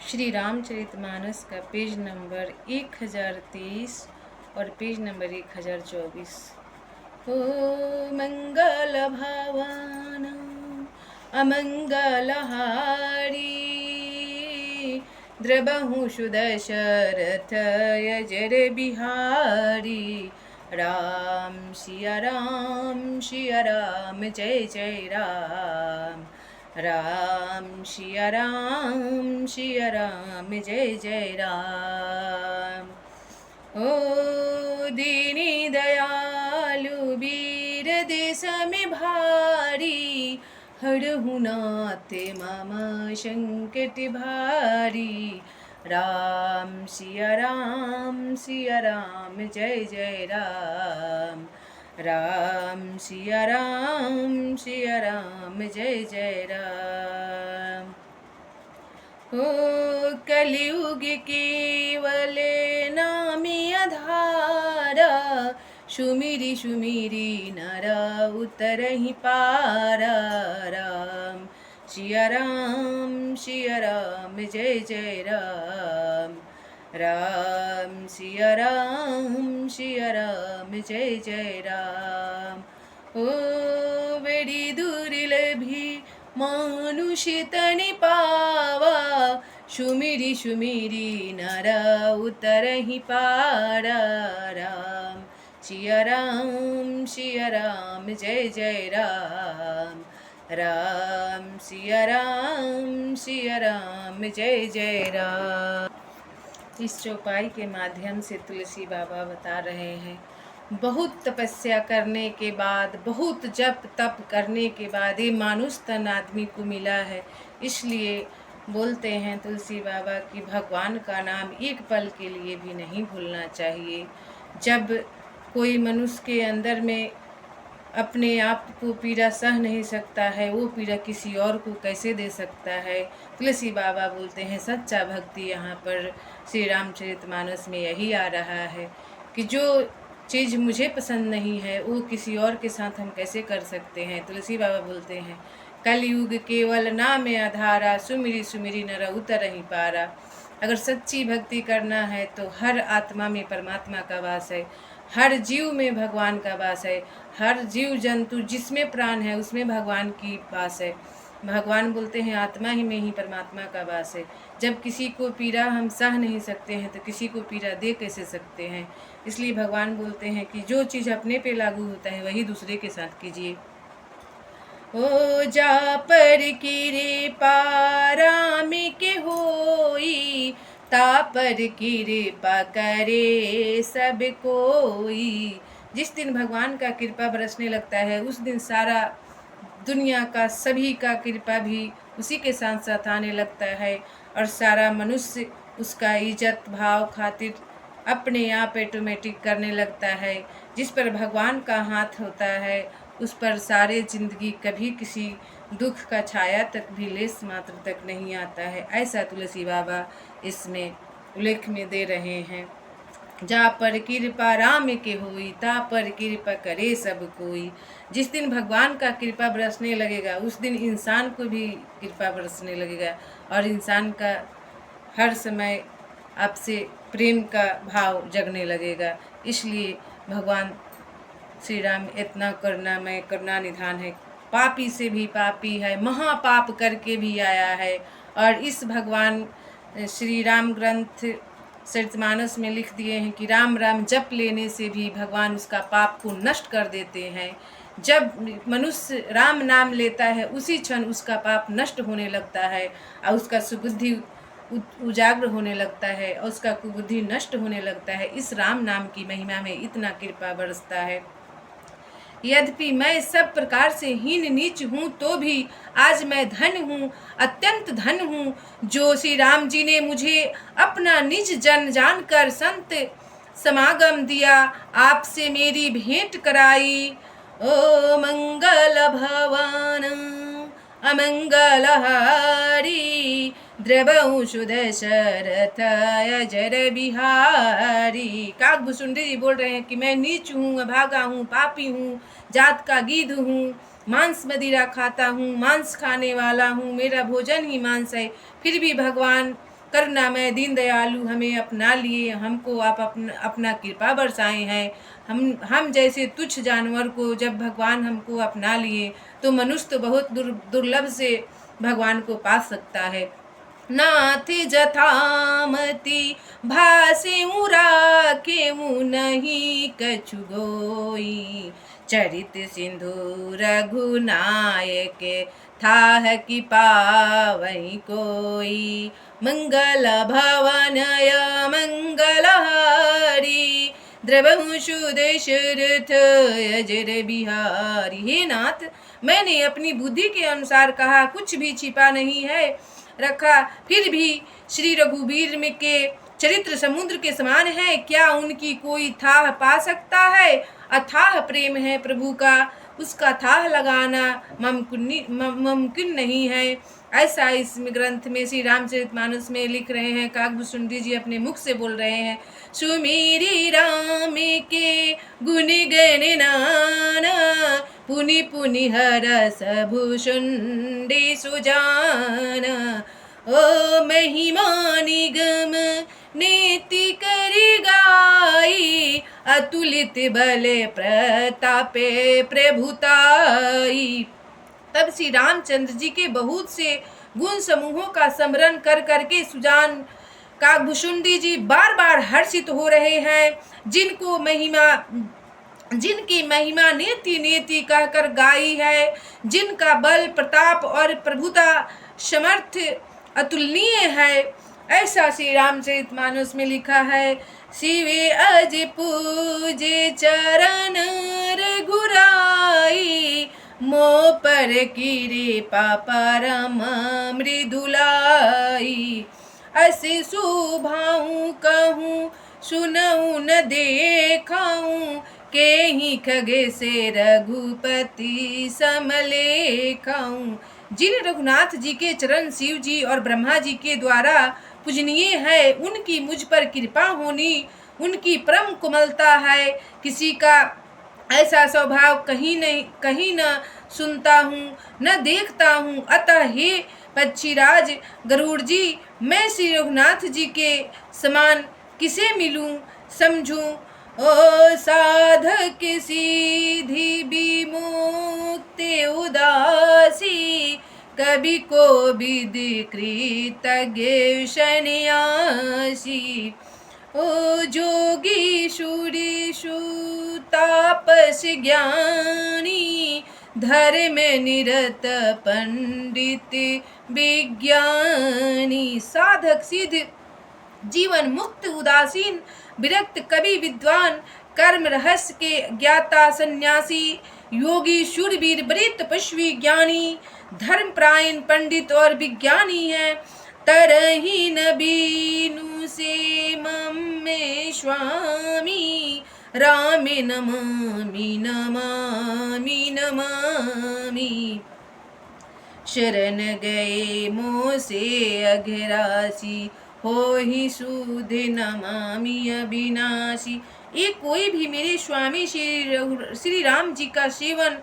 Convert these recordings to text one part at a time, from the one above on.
श्री रामचरितमानस का page number 1023 और page number 1024। ओ मंगल भवन अमंगलहारी, द्रबहु सुदशरथ यजर बिहारी। राम सिया राम जय जय राम। राम सिया राम जय जय राम। ओ दीनी दयालु वीर देश में भारी, हरहु नाथ मम संकट भारी। राम सिया राम जय जय राम। राम सिया राम जय जय राम। हो कलियुग केवल नामी आधारा, सुमिरी सुमिरी नर उतरहि पारा। राम सिया राम जय जय राम। राम सिया राम जय जय राम। ओ बड़ी दुर्लभी मानुष तनि पावा, सुमिरी सुमिरी नर उतरहि पारा। राम सिया राम जय जय राम। राम सिया राम जय जय राम। इस चौपाई के माध्यम से तुलसी बाबा बता रहे हैं, बहुत तपस्या करने के बाद, बहुत जप तप करने के बाद ये मानुष तन आदमी को मिला है। इसलिए बोलते हैं तुलसी बाबा कि भगवान का नाम एक पल के लिए भी नहीं भूलना चाहिए। जब कोई मनुष्य के अंदर में अपने आप को पीड़ा सह नहीं सकता है, वो पीड़ा किसी और को कैसे दे सकता है। तुलसी बाबा बोलते हैं सच्चा भक्ति यहाँ पर श्री रामचरितमानस में यही आ रहा है कि जो चीज़ मुझे पसंद नहीं है वो किसी और के साथ हम कैसे कर सकते हैं। तुलसी बाबा बोलते हैं कलयुग केवल नाम आधारा, सुमिरी सुमिरी नर उतरहि पारा। अगर सच्ची भक्ति करना है तो हर आत्मा में परमात्मा का वास है, हर जीव में भगवान का वास है, हर जीव जंतु जिसमें प्राण है उसमें भगवान की वास है। भगवान बोलते हैं आत्मा ही में ही परमात्मा का वास है। जब किसी को पीड़ा हम सह नहीं सकते हैं तो किसी को पीड़ा दे कैसे सकते हैं। इसलिए भगवान बोलते हैं कि जो चीज़ अपने पे लागू होता है वही दूसरे के साथ कीजिए। ओ जा पर कृपा राम के होई, तापर कृपा करे सब कोई। जिस दिन भगवान का कृपा बरसने लगता है उस दिन सारा दुनिया का सभी का कृपा भी उसी के साथ साथ आने लगता है, और सारा मनुष्य उसका इज्जत भाव खातिर अपने आप ऑटोमेटिक करने लगता है। जिस पर भगवान का हाथ होता है उस पर सारे जिंदगी कभी किसी दुख का छाया तक भी लेस मात्र तक नहीं आता है। ऐसा तुलसी बाबा इसमें उल्लेख में दे रहे हैं। जा पर कृपा राम के होई, ता पर कृपा करे सब कोई। जिस दिन भगवान का कृपा बरसने लगेगा उस दिन इंसान को भी कृपा बरसने लगेगा, और इंसान का हर समय आपसे प्रेम का भाव जगने लगेगा। इसलिए भगवान श्री राम इतना करुणामय करुणा निधान है, पापी से भी पापी है, महापाप करके भी आया है। और इस भगवान श्री राम ग्रंथ चरितमानस में लिख दिए हैं कि राम राम जप लेने से भी भगवान उसका पाप को नष्ट कर देते हैं। जब मनुष्य राम नाम लेता है उसी क्षण उसका पाप नष्ट होने लगता है और उसका सुबुद्धि उजागर होने लगता है और उसका कुबुद्धि नष्ट होने लगता है। इस राम नाम की महिमा में इतना कृपा बरसता है। यद्यपि मैं सब प्रकार से हीन नीच हूँ तो भी आज मैं धन हूँ, अत्यंत धन हूँ, जो श्री राम जी ने मुझे अपना निज जन जानकर संत समागम दिया, आपसे मेरी भेंट कराई। ओ मंगल भवन अमंगलहारी, द्रबहु सुदशरथ अजर बिहारी। काकभूषुंडी जी बोल रहे हैं कि मैं नीच हूँ, अभागा हूँ, पापी हूँ, जात का गीध हूँ, मांस मदिरा खाता हूँ, मांस खाने वाला हूँ, मेरा भोजन ही मांस है, फिर भी भगवान करुणामय दीन दयालु हमें अपना लिए, हमको आप अपना कृपा बरसाए हैं। हम जैसे तुच्छ जानवर को जब भगवान हमको अपना लिए तो मनुष्य तो बहुत दुर्लभ से भगवान को पा सकता है। नाथ जथामति भासे राखे नहीं कछु गोई, चरित सिंधु रघुनायक थाह की पावई कोई। मंगल भवनय मंगल हारी, द्रवहु दशरथ अजर बिहारी। हे नाथ, मैंने अपनी बुद्धि के अनुसार कहा, कुछ भी छिपा नहीं है रखा, फिर भी श्री रघुवीर में के चरित्र समुद्र के समान है, क्या उनकी कोई थाह पा सकता है। अथाह प्रेम है प्रभु का, उसका थाह लगाना मुमकिन नहीं है। ऐसा इस ग्रंथ में श्री रामचरितमानस में लिख रहे हैं। काकभूषुंडी जी अपने मुख से बोल रहे हैं। सुमेरी राम के गुण गण नाना, पुनि पुनि हरस भूषुंडी सुजाना। ओ महिमा निगम नीति करि गाई, अतुलित बल प्रतापे प्रभुताई। तब श्री रामचंद्र जी के बहुत से गुण समूहों का स्मरण कर करके सुजान काकभूषुंडी जी बार बार हर्षित हो रहे हैं, जिनकी महिमा नेति नेति कहकर गाई है, जिनका बल प्रताप और प्रभुता समर्थ अतुलनीय है। ऐसा श्री रामचरितमानस में लिखा है। शिवे अज पूजे चरण रघुराई, मो पर कृपा परम मृदुलाई। ऐसे सुभाऊं कहूँ सुनऊं न देखाऊं, के ही खगे से रघुपति समलेखाऊं। जिन रघुनाथ जी के चरण शिव जी और ब्रह्मा जी के द्वारा पूजनीय है, उनकी मुझ पर कृपा होनी उनकी परम कोमलता है। किसी का ऐसा स्वभाव कहीं न सुनता हूँ न देखता हूँ। अतः हे पक्षीराज गरुड़ जी, मैं श्री रघुनाथ जी के समान किसे मिलूं समझूं। ओ साधक सीधी विमुक्ति उदासी, कभी को विधि कृतज्ञ सन्यासी। ओ जोगी शूरीषु तापस ज्ञानी, धर्म निरत पंडित विज्ञानी। साधक सिद्ध जीवन मुक्त उदासीन विरक्त कवि विद्वान, कर्म रहस्य के ज्ञाता सन्यासी, योगी शूरवीर वृत्त तपस्वी ज्ञानी, धर्मपरायण पंडित और विज्ञानी है। तरही न बीनु से मम्मे स्वामी, राम नमामि नमामि नमामि। शरण गए मोह से अघरासी, हो ही सुधे नमामि अविनाशी। ये कोई भी मेरे स्वामी श्री राम जी का सेवन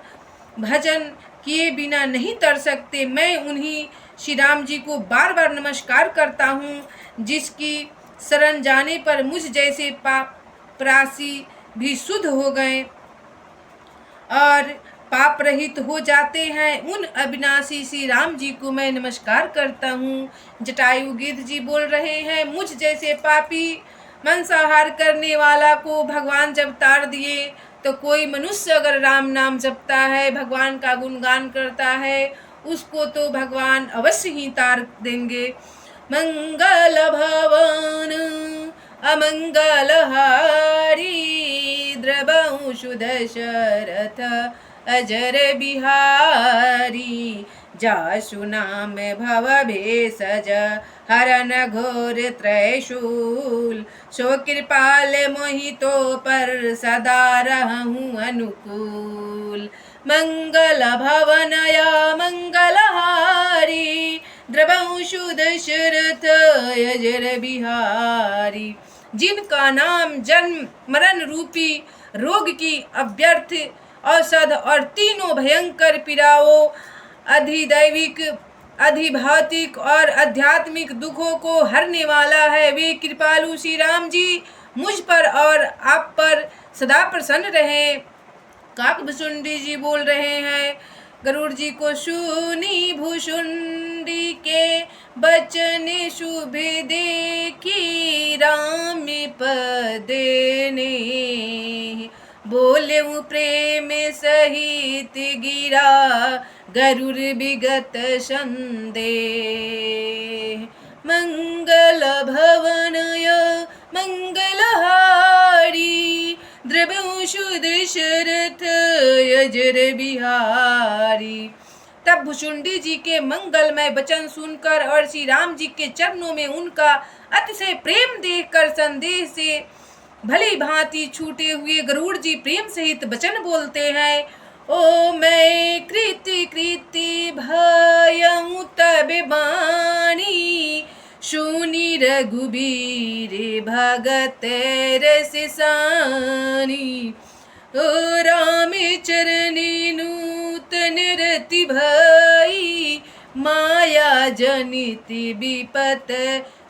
भजन किए बिना नहीं तर सकते। मैं उन्हीं श्री राम जी को बार बार नमस्कार करता हूँ, जिसकी शरण जाने पर मुझ जैसे पाप राशि भी शुद्ध हो गए और पाप रहित हो जाते हैं। उन अविनाशी श्री राम जी को मैं नमस्कार करता हूँ। जटायु गिद्ध जी बोल रहे हैं, मुझ जैसे पापी मांसाहार करने वाला को भगवान जब तार दिए, तो कोई मनुष्य अगर राम नाम जपता है, भगवान का गुणगान करता है, उसको तो भगवान अवश्य ही तार देंगे। मंगल भवन अमंगल हारी, द्रवहु दशरथ अजर बिहारी। जासु नाम भव भेषज हरन घोर त्रैशूल, सो कृपाल मोहितो पर सदा रहूं अनुकूल। मंगल भवनय मंगल हारी, द्रवहु दशरथ अजर बिहारी। जिनका नाम जन्म मरण रूपी रोग की अव्यर्थ औषध और तीनों भयंकर पीड़ाओं, अधिदैविक अधिभौतिक और आध्यात्मिक दुखों को हरने वाला है। वे कृपालु श्री राम जी मुझ पर और आप पर सदा प्रसन्न रहे। काकभुशुंडी जी बोल रहे हैं गरुड़ जी को, सुनी भुशुंडी के बचन शुभ देखी राम पद ने, बोले प्रेम सहित गिरा गरुड़ विगत संदेह। मंगल भवनय मंगलहारी द्रवंशु दशरथ अजर बिहारी। तब भुशुंडी जी के मंगलमय वचन सुनकर और श्री राम जी के चरणों में उनका अतिशय प्रेम देखकर संदेह से भली भांति छूटे हुए गरुड़ जी प्रेम सहित वचन बोलते हैं। ओ मैं कृति कृति भयउ तब बानी, सुनी रघुबीर भगत रस सानी। ओ राम चरणी नूतन रति भई, माया जनित विपत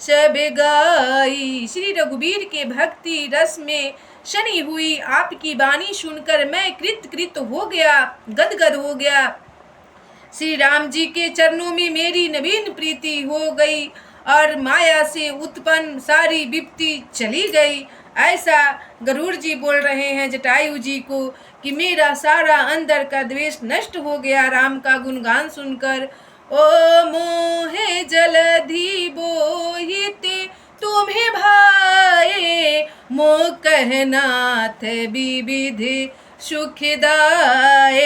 सब गाई। श्री रघुबीर के भक्ति रस में शनि हुई आपकी वाणी सुनकर मैं कृत कृत हो गया, गदगद हो गया। श्री राम जी के चरणों में मेरी नवीन प्रीति हो गई और माया से उत्पन्न सारी विपत्ति चली गई। ऐसा गरुड़ जी बोल रहे हैं जटायु जी को कि मेरा सारा अंदर का द्वेष नष्ट हो गया राम का गुणगान सुनकर। ओ मोहे जलधि बोहित तुम्हें भाए, मो कहनाथ विविध सुखदाए।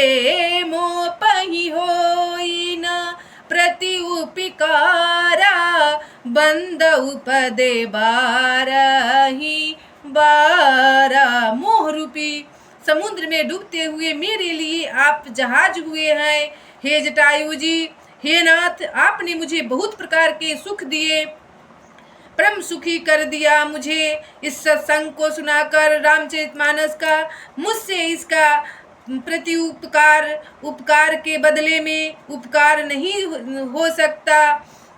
मो पही होई न प्रति उपकारा, बंद उपदे बारही बारा। मोह रूपी समुद्र में डूबते हुए मेरे लिए आप जहाज हुए हैं। हे जटायु जी, हे नाथ, आपने मुझे बहुत प्रकार के सुख दिए, परम सुखी कर दिया। मुझे इस सत्संग को सुनाकर रामचरितमानस का मुझसे इसका प्रति उपकार के बदले में उपकार नहीं हो सकता।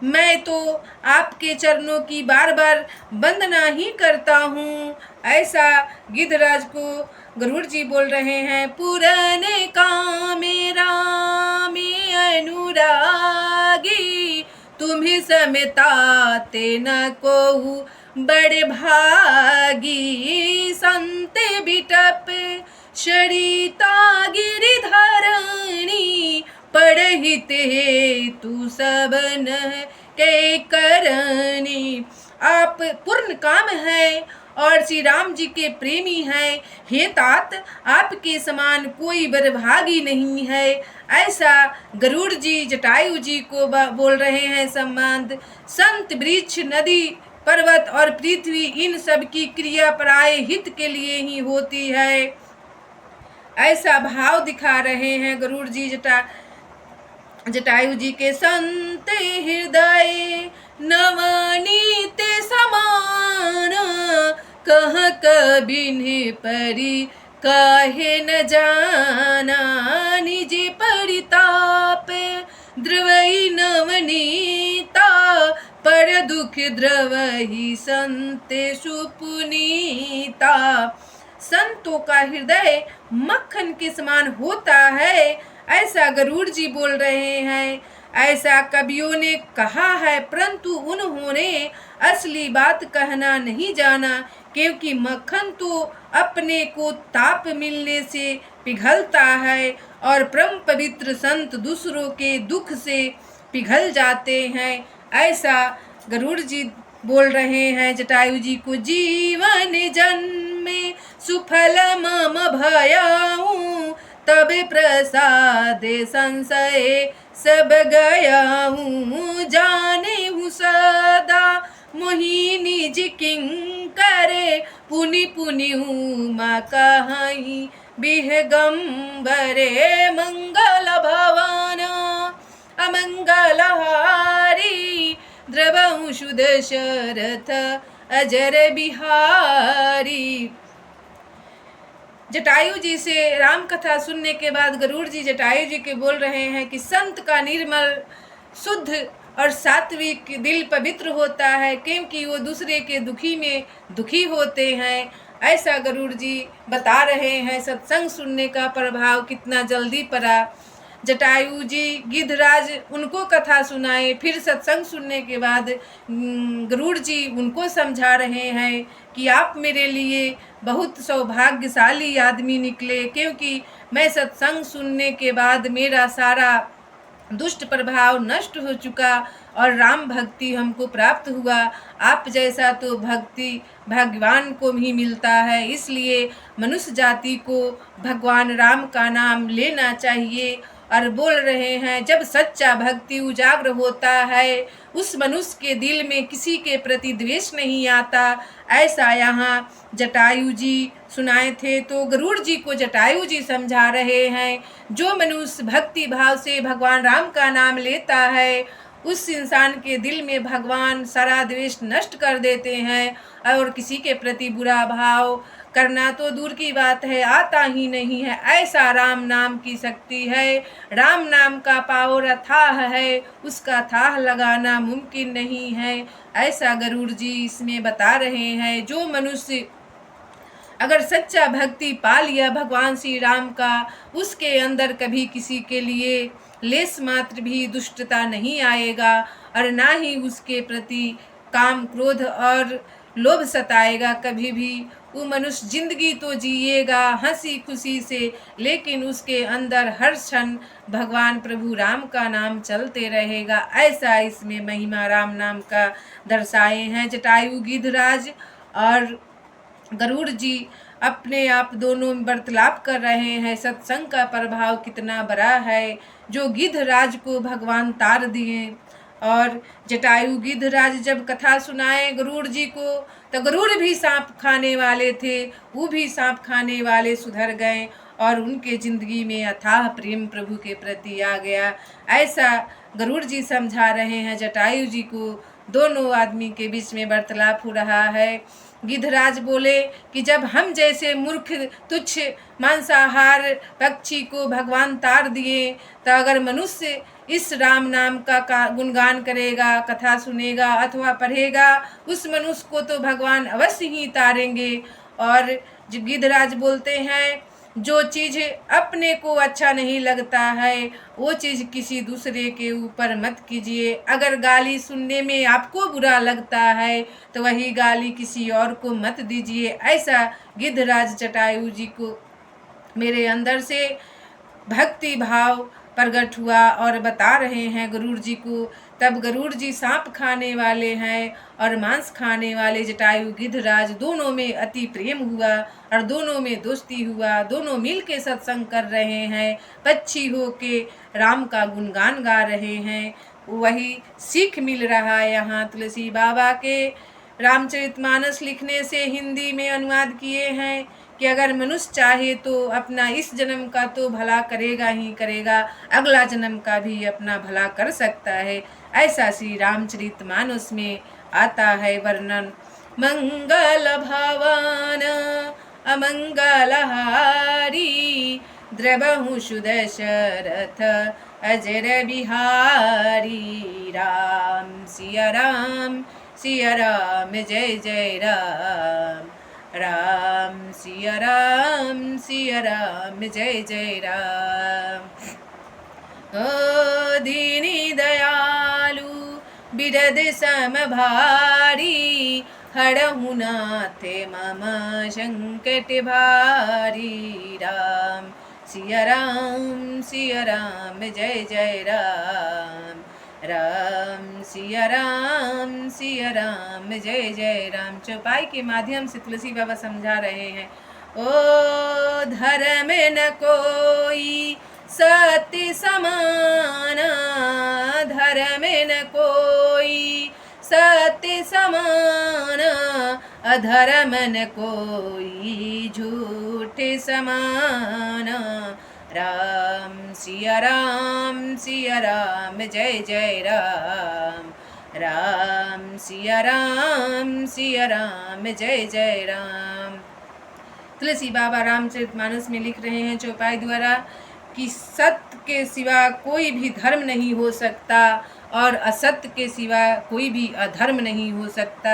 मैं तो आपके चरणों की बार बार वंदना ही करता हूँ। ऐसा गिद्धराज को गरुड़ जी बोल रहे हैं। पुराने कामे रामे अनुरागी, तुम्हें समताते न को बड़े भागी। संत बिटप शरीता गिरिधरणी, पढ़हित हे तू सबन के करनी। आप पूर्ण काम है और श्री राम जी के प्रेमी हैं। हे तात, आपके समान कोई बरभागी नहीं है। ऐसा गरुड़ जी जटायु जी को बोल रहे हैं संबंध। संत वृक्ष नदी पर्वत और पृथ्वी इन सब की क्रिया पराये हित के लिए ही होती है। ऐसा भाव दिखा रहे हैं गरुड़ जी जटायु जी के। संत हृदय नवनीत समान, कह कबिन्ह परि काहे न जाना। निज परिताप द्रवई नवनीता, पर दुख द्रवही संत सुपुनीता। संतों का हृदय मक्खन के समान होता है, ऐसा गरुड़ जी बोल रहे हैं। ऐसा कवियों ने कहा है, परंतु उन्होंने असली बात कहना नहीं जाना, क्योंकि मक्खन तो अपने को ताप मिलने से पिघलता है और परम पवित्र संत दूसरों के दुख से पिघल जाते हैं। ऐसा गरुड़ जी बोल रहे हैं जटायु जी को। जीवन जन्मे सुफल मम भयाऊं, तब प्रसाद संशय सब गयाऊं। जाने हूँ सदा मोहि निज किंकर, पुनि पुनि उमा कहीं विहगंबरे। मंगल भवन अमंगलहारी, द्रवंशु दशरथ अजर बिहारी। जटायु जी से राम कथा सुनने के बाद गरुड़ जी जटायु जी के बोल रहे हैं कि संत का निर्मल शुद्ध और सात्विक दिल पवित्र होता है, क्योंकि वो दूसरे के दुखी में दुखी होते हैं। ऐसा गरुड़ जी बता रहे हैं। सत्संग सुनने का प्रभाव कितना जल्दी पड़ा। जटायु जी गिद्धराज उनको कथा सुनाए, फिर सत्संग सुनने के बाद गरुड़ जी उनको समझा रहे हैं कि आप मेरे लिए बहुत सौभाग्यशाली आदमी निकले, क्योंकि मैं सत्संग सुनने के बाद मेरा सारा दुष्ट प्रभाव नष्ट हो चुका और राम भक्ति हमको प्राप्त हुआ। आप जैसा तो भक्ति भगवान को भी मिलता है, इसलिए मनुष्य जाति को भगवान राम का नाम लेना चाहिए। और बोल रहे हैं, जब सच्चा भक्ति उजागर होता है उस मनुष्य के दिल में किसी के प्रति द्वेष नहीं आता। ऐसा यहाँ जटायु जी सुनाए थे, तो गरुड़ जी को जटायु जी समझा रहे हैं, जो मनुष्य भक्ति भाव से भगवान राम का नाम लेता है उस इंसान के दिल में भगवान सारा द्वेष नष्ट कर देते हैं, और किसी के प्रति बुरा भाव करना तो दूर की बात है, आता ही नहीं है। ऐसा राम नाम की शक्ति है। राम नाम का पावर अथाह है, उसका थाह लगाना मुमकिन नहीं है। ऐसा गरुड़ जी इसमें बता रहे हैं। जो मनुष्य अगर सच्चा भक्ति पा लिया भगवान श्री राम का, उसके अंदर कभी किसी के लिए लेस मात्र भी दुष्टता नहीं आएगा, और ना ही उसके प्रति काम क्रोध और लोभ सताएगा कभी भी। वो मनुष्य जिंदगी तो जिएगा हंसी खुशी से, लेकिन उसके अंदर हर क्षण भगवान प्रभु राम का नाम चलते रहेगा। ऐसा इसमें महिमा राम नाम का दर्शाए हैं जटायु गिद्धराज और गरुड़ जी अपने आप दोनों वार्तालाप कर रहे हैं। सत्संग का प्रभाव कितना बड़ा है, जो गिद्धराज को भगवान तार दिए। और जटायु गिद्धराज जब कथा सुनाए गरुड़ जी को, तो गरुड़ भी सांप खाने वाले थे, वो भी सांप खाने वाले सुधर गए और उनके जिंदगी में अथाह प्रेम प्रभु के प्रति आ गया। ऐसा गरुड़ जी समझा रहे हैं जटायु जी को। दोनों आदमी के बीच में वार्तालाप हो रहा है। गिद्धराज बोले कि जब हम जैसे मूर्ख तुच्छ मांसाहार पक्षी को भगवान तार दिए, तो अगर मनुष्य इस राम नाम का गुणगान करेगा, कथा सुनेगा अथवा पढ़ेगा, उस मनुष्य को तो भगवान अवश्य ही तारेंगे। और गिद्धराज बोलते हैं, जो चीज़ अपने को अच्छा नहीं लगता है वो चीज़ किसी दूसरे के ऊपर मत कीजिए। अगर गाली सुनने में आपको बुरा लगता है तो वही गाली किसी और को मत दीजिए। ऐसा गिद्धराज जटायु जी को मेरे अंदर से भक्ति भाव प्रकट हुआ और बता रहे हैं गरुड़ जी को। तब गरुड़ जी सांप खाने वाले हैं और मांस खाने वाले जटायु गिद्धराज, दोनों में अति प्रेम हुआ और दोनों में दोस्ती हुआ। दोनों मिल के सत्संग कर रहे हैं, पक्षी हो के राम का गुणगान गा रहे हैं। वही सीख मिल रहा है। यहाँ तुलसी बाबा के रामचरितमानस लिखने से हिंदी में अनुवाद किए हैं कि अगर मनुष्य चाहे तो अपना इस जन्म का तो भला करेगा ही करेगा, अगला जन्म का भी अपना भला कर सकता है। ऐसा श्री रामचरितमानस में आता है वर्णन। मंगल भवन अमंगलहारी, द्रवहु सुदशरथ अजर बिहारी। राम सिया राम जय जय राम। राम सिया राम जय जय राम। ओ दीनी दयालु बिरद समभारी, हरहु नाथ मम संकट भारी। राम सिया राम जय जय राम। राम सिया राम जय जय राम। चौपाई के माध्यम से तुलसी बाबा समझा रहे हैं। ओ धर्म न कोई सत्य समान, धर्म न कोई सत्य समान, अधर्म न कोई झूठ समान। राम सिया राम जय जय राम। राम सिया राम जय जय राम। तुलसी बाबा रामचरितमानस में लिख रहे हैं चौपाई द्वारा कि सत्य के सिवा कोई भी धर्म नहीं हो सकता और असत्य के सिवा कोई भी अधर्म नहीं हो सकता।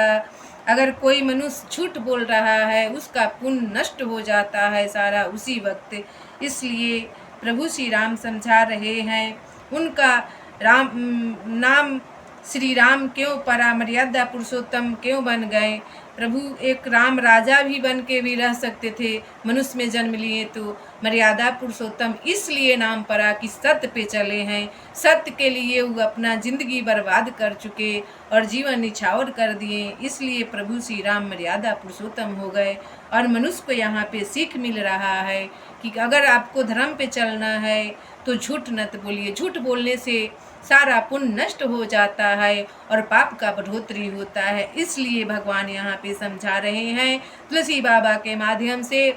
अगर कोई मनुष्य झूठ बोल रहा है उसका पुण्य नष्ट हो जाता है सारा उसी वक्त। इसलिए प्रभु श्री राम समझा रहे हैं, उनका नाम श्री राम क्यों मर्यादा पुरुषोत्तम क्यों बन गए। प्रभु एक राम राजा भी बन के भी रह सकते थे, मनुष्य में जन्म लिए तो मर्यादा पुरुषोत्तम इसलिए नाम पड़ा कि सत्य पे चले हैं। सत्य के लिए वो अपना जिंदगी बर्बाद कर चुके और जीवन निछावर कर दिए, इसलिए प्रभु श्री राम मर्यादा पुरुषोत्तम हो गए। और मनुष्य को यहाँ पे सीख मिल रहा है कि अगर आपको धर्म पे चलना है तो झूठ मत बोलिए। झूठ बोलने से सारा पुण्य नष्ट हो जाता है और पाप का बढ़ोतरी होता है। इसलिए भगवान यहाँ पे समझा रहे हैं तुलसी बाबा के माध्यम से,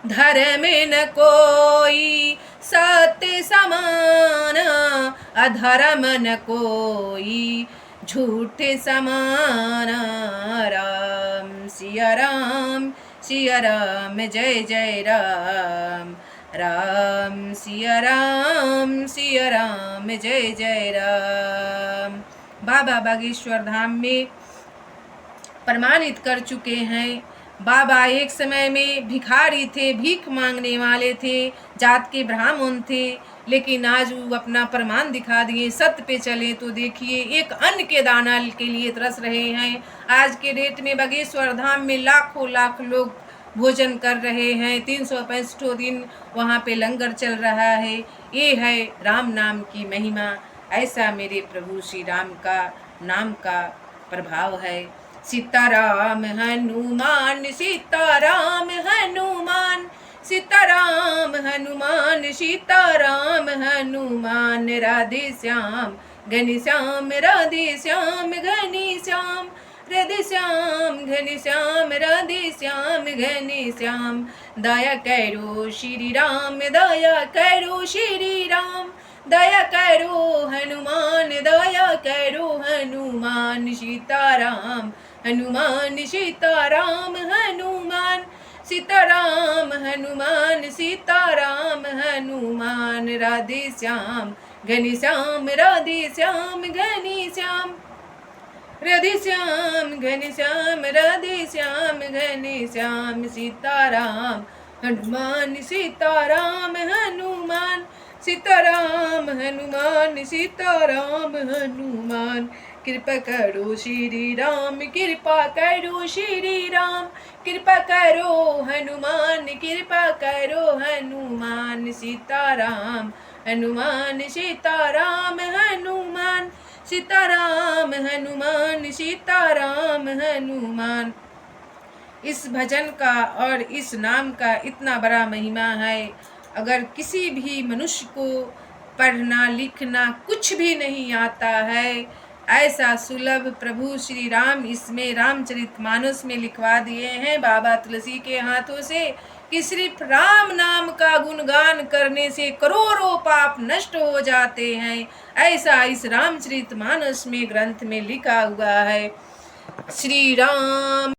धर्म न कोई सत्य समान, अधर्म न कोई झूठ समान। राम सिया राम सिया राम जय जय राम, राम सिया राम जय जय राम। बाबा बागेश्वर धाम में प्रमाणित कर चुके हैं। बाबा एक समय में भिखारी थे, भीख मांगने वाले थे, जात के ब्राह्मण थे, लेकिन आज वो अपना प्रमाण दिखा दिए, सत्य पे चले तो देखिए एक अन्न के दाना के लिए तरस रहे हैं। आज के डेट में बागेश्वर धाम में लाखों लाख लोग भोजन कर रहे हैं, 365 दिन वहाँ पे लंगर चल रहा है। ये है राम नाम की महिमा। ऐसा मेरे प्रभु श्री राम का नाम का प्रभाव है। सीताराम हनुमान सीताराम हनुमान, सीताराम हनुमान सीताराम हनुमान, राधे श्याम घनश्याम राधे श्याम घनश्याम, राधे श्याम घनश्याम राधे श्याम घनश्याम। दया करो श्री राम दया करो श्री राम, दया करो हनुमान दया करो हनुमान। सीताराम हनुमान सीताराम हनुमान, सीताराम हनुमान सीताराम हनुमान, राधे श्याम घनश्याम राधे श्याम घनश्याम, राधे श्याम घनश्याम राधे श्याम घनश्याम। सीताराम हनुमान सीताराम हनुमान, सीताराम हनुमान सीताराम हनुमान। कृपा करो श्री राम कृपा करो श्री राम, कृपा करो हनुमान कृपा करो हनुमान। सीताराम हनुमान सीताराम हनुमान, सीताराम हनुमान सीताराम हनुमान। इस भजन का और इस नाम का इतना बड़ा महिमा है। अगर किसी भी मनुष्य को पढ़ना लिखना कुछ भी नहीं आता है, ऐसा सुलभ प्रभु श्री राम इसमें रामचरितमानस में लिखवा दिए हैं बाबा तुलसी के हाथों से कि सिर्फ राम नाम का गुणगान करने से करोड़ों पाप नष्ट हो जाते हैं। ऐसा इस रामचरितमानस में ग्रंथ में लिखा हुआ है। श्री राम